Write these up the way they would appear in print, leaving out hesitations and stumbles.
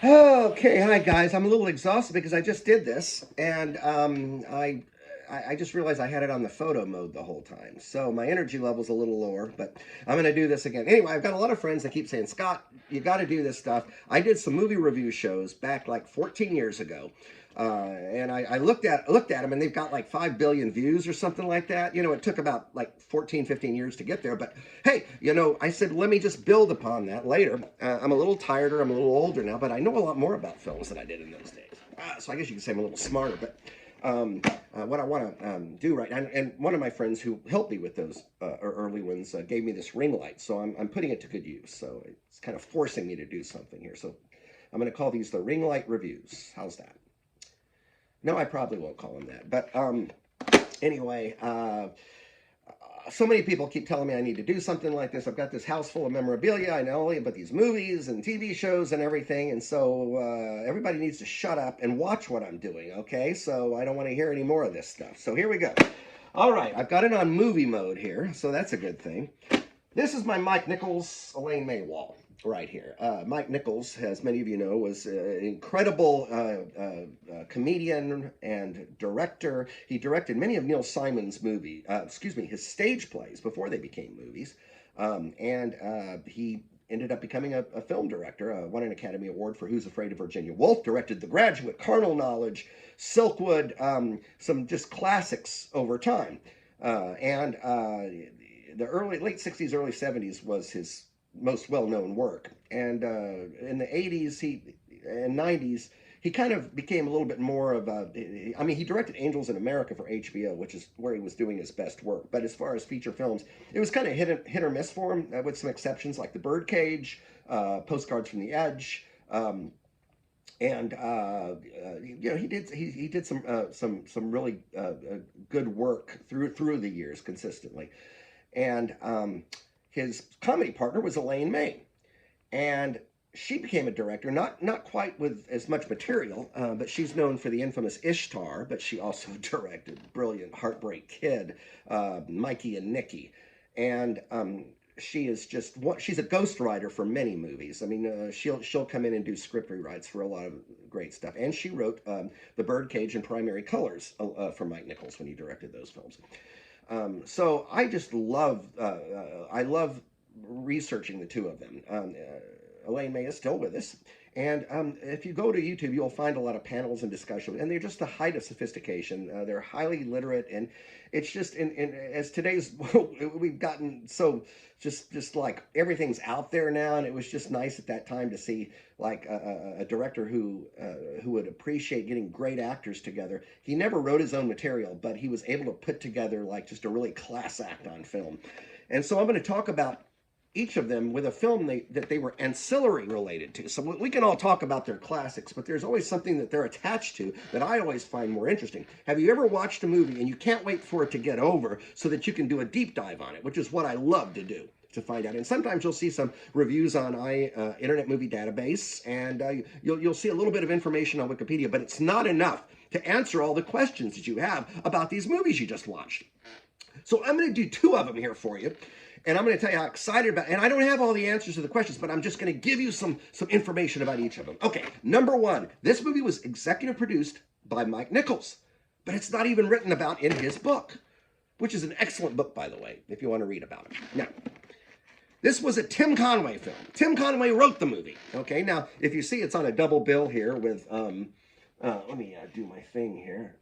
Okay, hi guys. I'm a little exhausted because I just did this, and I just realized I had it on the photo mode the whole time. So my energy level's a little lower, but I'm gonna do this again. Anyway, I've got a lot of friends that keep saying, Scott, you got to do this stuff. I did some movie review shows back like 14 years ago. And I looked at them, and they've got like 5 billion views or something like that. You know, it took about like 14, 15 years to get there. But hey, I said, let me just build upon that later. I'm a little tired, I'm a little older now, but I know a lot more about films than I did in those days. So I guess you could say I'm a little smarter. But what I want to do right now, and one of my friends who helped me with those early ones gave me this ring light. So I'm putting it to good use. So it's kind of forcing me to do something here. So I'm going to call these the ring light reviews. How's that? No, I probably won't call them that. But anyway, so many people keep telling me I need to do something like this. I've got this house full of memorabilia. I know about these movies and TV shows and everything. And so everybody needs to shut up and watch what I'm doing, okay? So I don't want to hear any more of this stuff. So here we go. All right, I've got it on movie mode here, so that's a good thing. This is my Mike Nichols, Elaine May wall right here. Mike Nichols, as many of you know, was an incredible comedian and director. He directed many of Neil Simon's his stage plays before they became movies. And he ended up becoming a film director, won an Academy Award for Who's Afraid of Virginia Woolf, directed The Graduate, Carnal Knowledge, Silkwood, some just classics over time. And the late 60s, early 70s was his most well-known work. And in the 80s and 90s, he kind of became a little bit more of he directed Angels in America for HBO, which is where he was doing his best work. But as far as feature films, it was kind of hit or miss for him, with some exceptions like The Birdcage, Postcards from the Edge. And he did some really good work through the years consistently. And his comedy partner was Elaine May, and she became a director, not quite with as much material, but she's known for the infamous Ishtar, but she also directed brilliant Heartbreak Kid, Mikey and Nicky, and she's a ghostwriter for many movies. I mean, she'll come in and do script rewrites for a lot of great stuff, and she wrote The Birdcage and Primary Colors for Mike Nichols when he directed those films. So I love researching the two of them. Elaine May is still with us. And if you go to YouTube, you'll find a lot of panels and discussion, and they're just the height of sophistication. They're highly literate, and it's just as today's we've gotten so just like everything's out there now, and it was just nice at that time to see like a director who would appreciate getting great actors together. He never wrote his own material, but he was able to put together like just a really class act on film. And so I'm going to talk about each of them with a film that they were ancillary related to. So we can all talk about their classics, but there's always something that they're attached to that I always find more interesting. Have you ever watched a movie and you can't wait for it to get over so that you can do a deep dive on it, which is what I love to do, to find out. And sometimes you'll see some reviews on Internet Movie Database, and you'll see a little bit of information on Wikipedia, but it's not enough to answer all the questions that you have about these movies you just watched. So I'm going to do two of them here for you. And I'm going to tell you how excited about, and I don't have all the answers to the questions, but I'm just going to give you some information about each of them. Okay, number one, this movie was executive produced by Mike Nichols, but it's not even written about in his book, which is an excellent book, by the way, if you want to read about it. Now, this was a Tim Conway film. Tim Conway wrote the movie. Okay, now, if you see, it's on a double bill here with, let me do my thing here.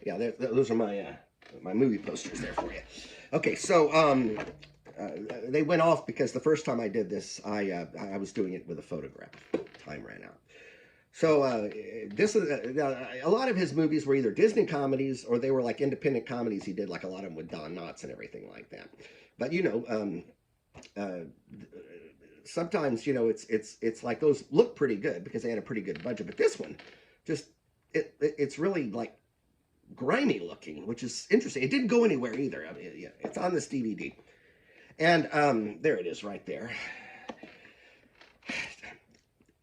Yeah, those are my movie posters there for you. Okay, so they went off because the first time I did this, I was doing it with a photograph. Time ran out. So this is a lot of his movies were either Disney comedies or they were like independent comedies. He did like a lot of them with Don Knotts and everything like that. But sometimes it's like those look pretty good because they had a pretty good budget. But this one, just it's really like grimy looking, which is interesting. It didn't go anywhere either. I mean, yeah, it's on this DVD, and there it is right there.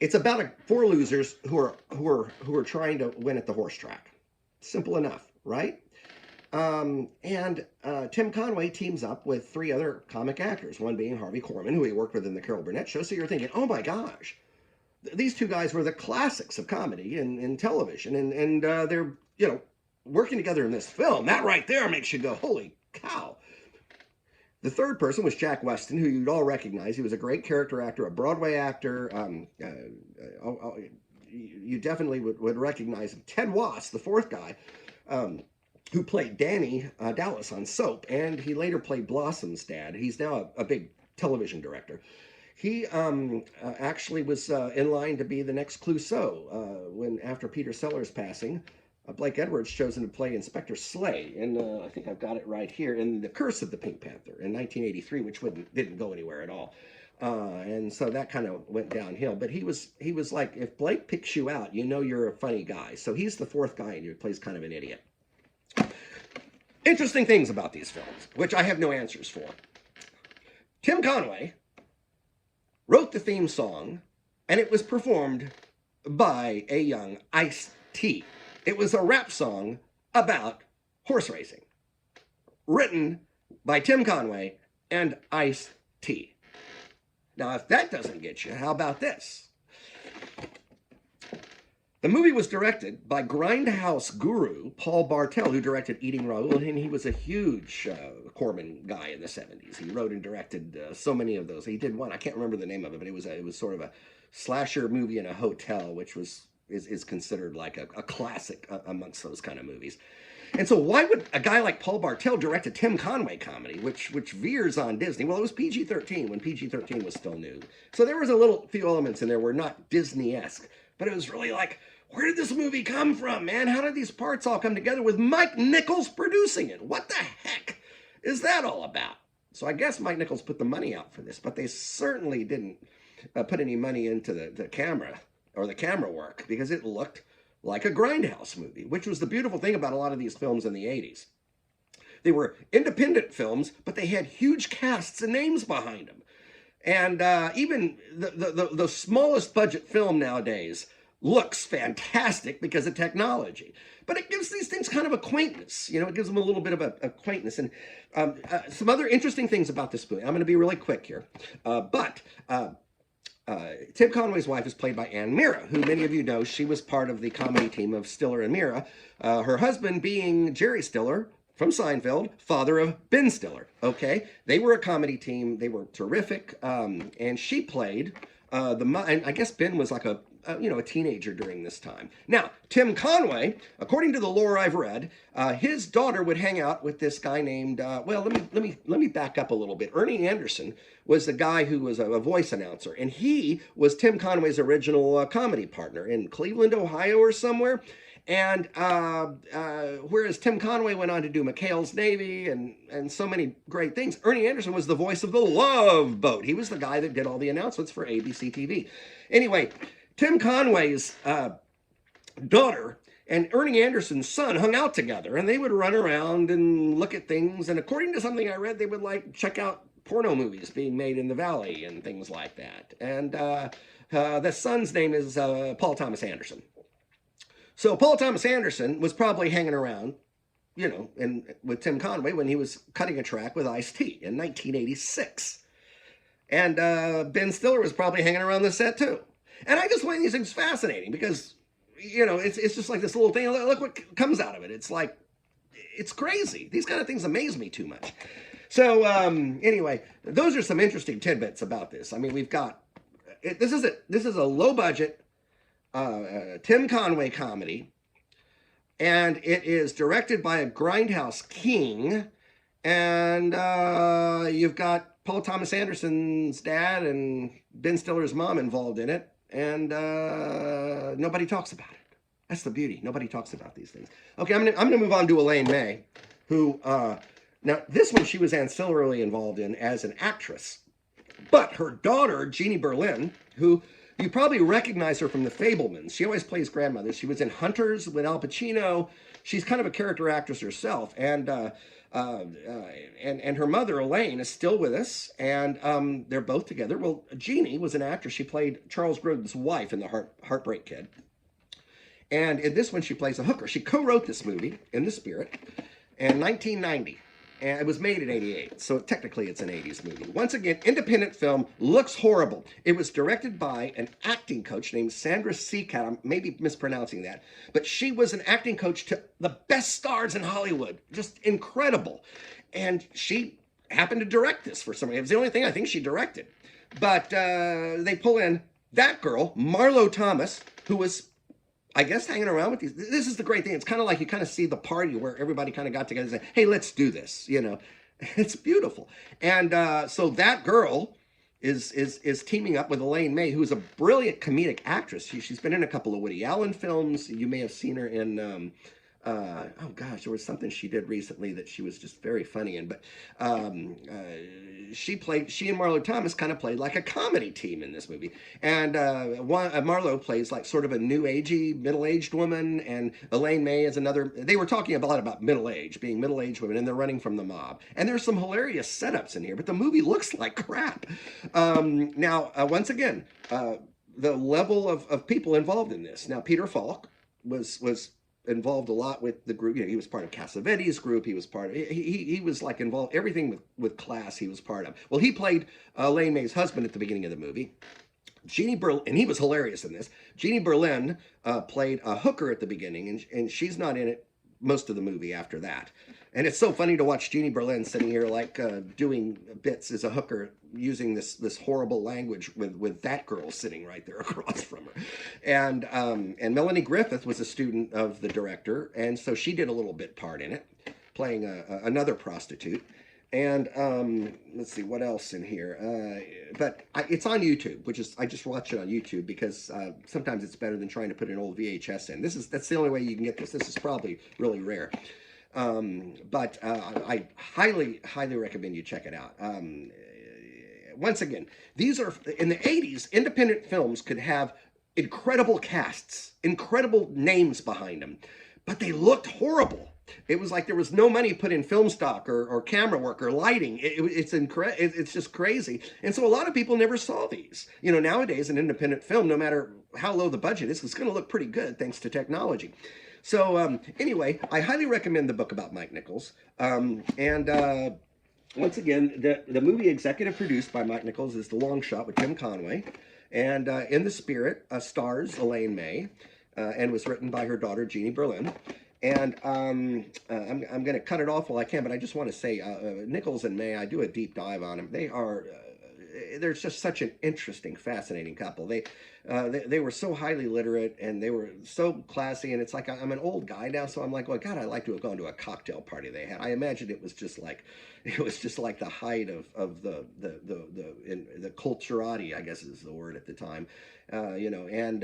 It's about four losers who are trying to win at the horse track. Simple enough, right? Tim Conway teams up with three other comic actors, one being Harvey Korman, who he worked with in the Carol Burnett Show. So you're thinking, oh my gosh, these two guys were the classics of comedy in television, and they're, working together in this film. That right there makes you go, holy cow. The third person was Jack Weston, who you'd all recognize. He was a great character actor, a Broadway actor. You definitely would recognize him. Ted Wass, the fourth guy, who played Danny Dallas on Soap, and he later played Blossom's dad. He's now a big television director. He actually was in line to be the next Clouseau when, after Peter Sellers' passing, Blake Edwards chosen to play Inspector Slay, and I think I've got it right here, in The Curse of the Pink Panther in 1983, which didn't go anywhere at all. And so that kind of went downhill. But he was like, if Blake picks you out, you know you're a funny guy. So he's the fourth guy, and he plays kind of an idiot. Interesting things about these films, which I have no answers for. Tim Conway wrote the theme song, and it was performed by a young Ice-T. It was a rap song about horse racing, written by Tim Conway and Ice-T. Now, if that doesn't get you, how about this? The movie was directed by grindhouse guru Paul Bartel, who directed Eating Raoul, and he was a huge Corman guy in the 70s. He wrote and directed so many of those. He did one, I can't remember the name of it, but it was sort of a slasher movie in a hotel, which is considered like a classic amongst those kind of movies. And so why would a guy like Paul Bartel direct a Tim Conway comedy, which veers on Disney? Well, it was PG-13 when PG-13 was still new. So there was a few elements in there were not Disney-esque, but it was really like, where did this movie come from, man? How did these parts all come together with Mike Nichols producing it? What the heck is that all about? So I guess Mike Nichols put the money out for this, but they certainly didn't put any money into the camera or the camera work, because it looked like a grindhouse movie, which was the beautiful thing about a lot of these films in the 80s. They were independent films, but they had huge casts and names behind them. And even the smallest budget film nowadays looks fantastic because of technology. But it gives these things kind of a quaintness. It gives them a little bit of a quaintness. And some other interesting things about this movie. I'm going to be really quick here. Tim Conway's wife is played by Ann Mira, who many of you know. She was part of the comedy team of Stiller and Mira. Her husband being Jerry Stiller from Seinfeld, father of Ben Stiller. Okay, they were a comedy team. They were terrific. And she played and I guess Ben was like a teenager during this time. Now, Tim Conway, according to the lore I've read, his daughter would hang out with this guy named, let me back up a little bit. Ernie Anderson was the guy who was a voice announcer, and he was Tim Conway's original comedy partner in Cleveland, Ohio or somewhere. And whereas Tim Conway went on to do McHale's Navy and so many great things, Ernie Anderson was the voice of the Love Boat. He was the guy that did all the announcements for ABC TV. Anyway, Tim Conway's daughter and Ernie Anderson's son hung out together, and they would run around and look at things. And according to something I read, they would like check out porno movies being made in the Valley and things like that. And the son's name is Paul Thomas Anderson. So Paul Thomas Anderson was probably hanging around, with Tim Conway when he was cutting a track with Ice-T in 1986. And Ben Stiller was probably hanging around the set too. And I just find these things fascinating because, it's just like this little thing. Look what comes out of it. It's like, it's crazy. These kind of things amaze me too much. So anyway, those are some interesting tidbits about this. I mean, we've got, this is a low budget Tim Conway comedy, and it is directed by a grindhouse king, and you've got Paul Thomas Anderson's dad and Ben Stiller's mom involved in it, and nobody talks about it. That's the beauty. Nobody talks about these things. Okay, I'm gonna move on to Elaine May, who now this one she was ancillarily involved in as an actress, but her daughter Jeannie Berlin, who you probably recognize her from The Fabelmans. She always plays grandmother. She was in Hunters with Al Pacino. She's kind of a character actress herself, and her mother Elaine is still with us, and they're both together. Well, Jeannie was an actress. She played Charles Grodin's wife in The Heartbreak Kid, and in this one she plays a hooker. She co-wrote this movie in the spirit, and 1990. And it was made in 88, so technically it's an 80s movie. Once again, independent film, looks horrible. It was directed by an acting coach named Sandra Seacat. I'm maybe mispronouncing that, but she was an acting coach to the best stars in Hollywood. Just incredible. And she happened to direct this for some reason. It was the only thing I think she directed. But they pull in that girl, Marlo Thomas, who was, I guess, hanging around with these. This is the great thing. It's kind of like you kind of see the party where everybody kind of got together and said, hey, let's do this. You know, it's beautiful. And so that girl is teaming up with Elaine May, who is a brilliant comedic actress. She's been in a couple of Woody Allen films. You may have seen her in oh gosh, there was something she did recently that she was just very funny in. But she and Marlo Thomas kind of played like a comedy team in this movie. And Marlo plays like sort of a new agey, middle-aged woman, and Elaine May is another. They were talking a lot about middle age, being middle-aged women, and they're running from the mob. And there's some hilarious setups in here, but the movie looks like crap. Now, once again, the level of people involved in this. Now, Peter Falk was involved a lot with the group. You know, he was part of Cassavetes' group. He was part of, he was like involved, everything with class he was part of. Well, he played Elaine May's husband at the beginning of the movie. Jeannie Berlin, and he was hilarious in this. Jeannie Berlin played a hooker at the beginning, and she's not in it most of the movie after that. And it's so funny to watch Jeannie Berlin sitting here like doing bits as a hooker, using this horrible language with that girl sitting right there across from her. And Melanie Griffith was a student of the director, and so she did a little bit part in it, playing another prostitute. And let's see what else in here. But it's on YouTube, which is, I just watch it on YouTube because sometimes it's better than trying to put an old VHS in. That's the only way you can get this. This is probably really rare. But I highly recommend you check it out. Once again, these are, in the 80s, independent films could have incredible casts, incredible names behind them, but they looked horrible. It was like there was no money put in film stock or camera work or lighting. It's just crazy. And so a lot of people never saw these. You know, nowadays an independent film, no matter how low the budget is, it's going to look pretty good thanks to technology. So anyway, I highly recommend the book about Mike Nichols. Once again, the movie executive produced by Mike Nichols is The Longshot with Tim Conway. And In the Spirit stars Elaine May and was written by her daughter, Jeannie Berlin. And I'm going to cut it off while I can, but I just want to say Nichols and May, I do a deep dive on them. They are, they're just such an interesting, fascinating couple. They were so highly literate, and they were so classy, and it's like I'm an old guy now, so I'm like, well, God, I'd like to have gone to a cocktail party they had. I imagine it was just like the height of the culturati, I guess is the word at the time. You know, and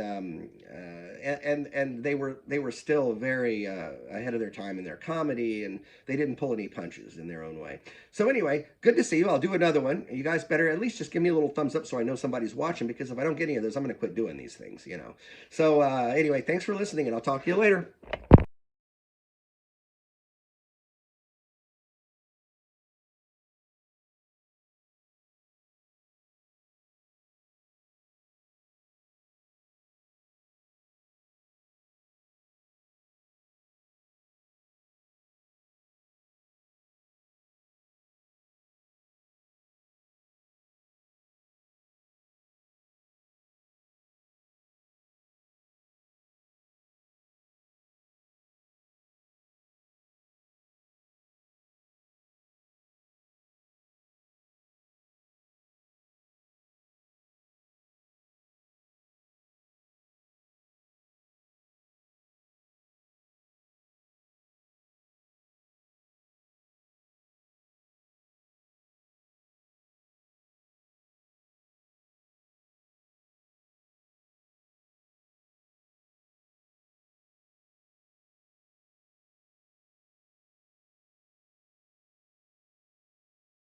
they were still very ahead of their time in their comedy, and they didn't pull any punches in their own way. So anyway, good to see you. I'll do another one. You guys better at least just give me a little thumbs up so I know somebody's watching, because if I don't get any of those, I'm going to quit doing these things, you know. So anyway, thanks for listening, and I'll talk to you later.